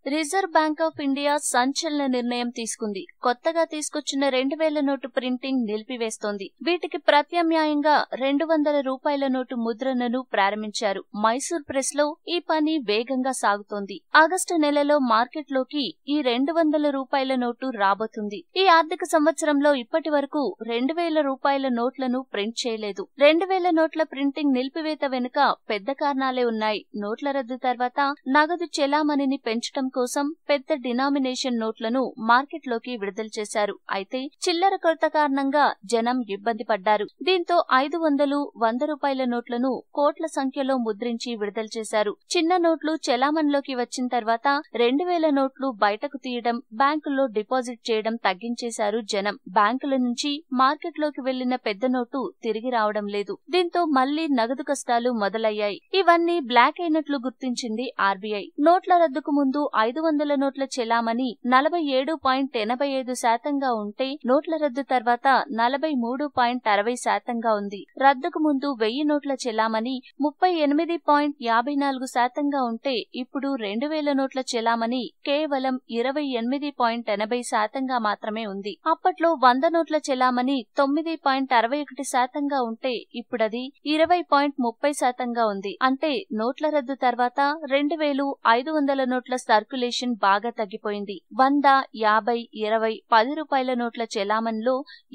Reserve bank of India సంచలన నిర్ణయం తీసుకుంది. కొత్తగా తీసుకొచ్చిన 2000 నోటు ప్రింటింగ్ నిలిపివేస్తోంది. వీటికి ప్రత్యామ్నాయంగా 200 రూపాయల నోటు ముద్రణను ప్రారంభించారు. మైసూర్ ప్రెస్ లో ఈ పని వేగంగా సాగుతోంది. ఆగస్టు నెలలో మార్కెట్లోకి ఈ 200 రూపాయల నోటు రాబోతుంది. ఈ ఆర్థిక సంవత్సరంలో ఇప్పటి వరకు 2000 రూపాయల నోట్లను ప్రింట్ చేయలేదు. 2000 నోట్ల ప్రింటింగ్ నిలిపివేత వెనుక పెద్ద కారణాలే ఉన్నాయి. నోట్ల రద్దు తర్వాత నగదు చెలామణిని పెంచడం కోసం పెద్ద డినామినేషన్ నోట్లను మార్కెట్లోకి విడుదల చేశారు. అయితే చిల్లర కొరత కారణంగా జనం ఇబ్బంది పడ్డారు. దీంతో 500, 100 రూపాయల నోట్లను కోట్ల సంఖ్యలో ముద్రించి విడుదల చేశారు. చిన్న నోట్లు చెలామణిలోకి వచ్చిన తర్వాత 2000 నోట్లు బయటకు తీయడం, బ్యాంకుల్లో డిపాజిట్ చేయడం తగ్గించేశారు జనం. బ్యాంకుల నుంచి మార్కెట్లోకి వెళ్లిన పెద్ద నోటు తిరిగి రావడం లేదు. దీంతో మళ్లీ నగదు కష్టాలు మొదలయ్యాయి. ఇవన్నీ బ్లాక్ అయినట్లు గుర్తించింది ఆర్బీఐ. నోట్ల రద్దుకు ముందు 500 నోట్ల చెలామణి 47.85% ఉంటే నోట్ల రద్దు తర్వాత 43.60% ఉంది. రద్దుకు ముందు 1000 నోట్ల చెలామణి 38.54% ఉంటే ఇప్పుడు 2000 నోట్ల చెలామణి కేవలం 28.80% మాత్రమే ఉంది. అప్పట్లో 100 నోట్ల చెలామణి 9.61% ఉంటే ఇప్పుడది 20.30% ఉంది. అంటే నోట్ల రద్దు తర్వాత 2000, 500 నోట్ల సర్క్యులేషన్ బాగా తగ్గిపోయింది. 100, 50, 20, 10 రూపాయల నోట్ల చెలామణిలో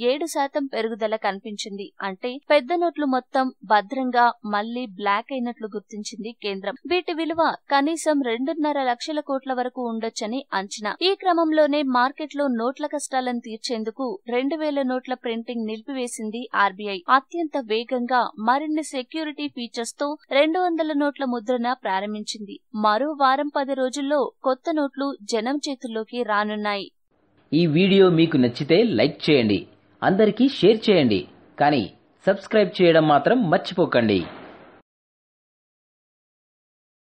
7% పెరుగుదల కనిపించింది. అంటే పెద్ద నోట్లు మొత్తం భద్రంగా మళ్లీ బ్లాక్ అయినట్లు గుర్తించింది కేంద్రం. వీటి విలువ కనీసం 2.5 లక్షల కోట్ల వరకు ఉండొచ్చని అంచనా. ఈ క్రమంలోనే మార్కెట్లో నోట్ల కష్టాలను తీర్చేందుకు 2000 నోట్ల ప్రింటింగ్ నిలిపివేసింది ఆర్బీఐ. అత్యంత వేగంగా మరిన్ని సెక్యూరిటీ ఫీచర్స్ తో 200 నోట్ల ముద్రణ ప్రారంభించింది. మరో వారం 10 రోజుల్లో కొత్త నోట్లు జనం చేతుల్లోకి రానున్నాయి. ఈ వీడియో మీకు నచ్చితే లైక్ చేయండి, అందరికీ షేర్ చేయండి, కానీ సబ్స్క్రైబ్ చేయడం మాత్రం మర్చిపోకండి.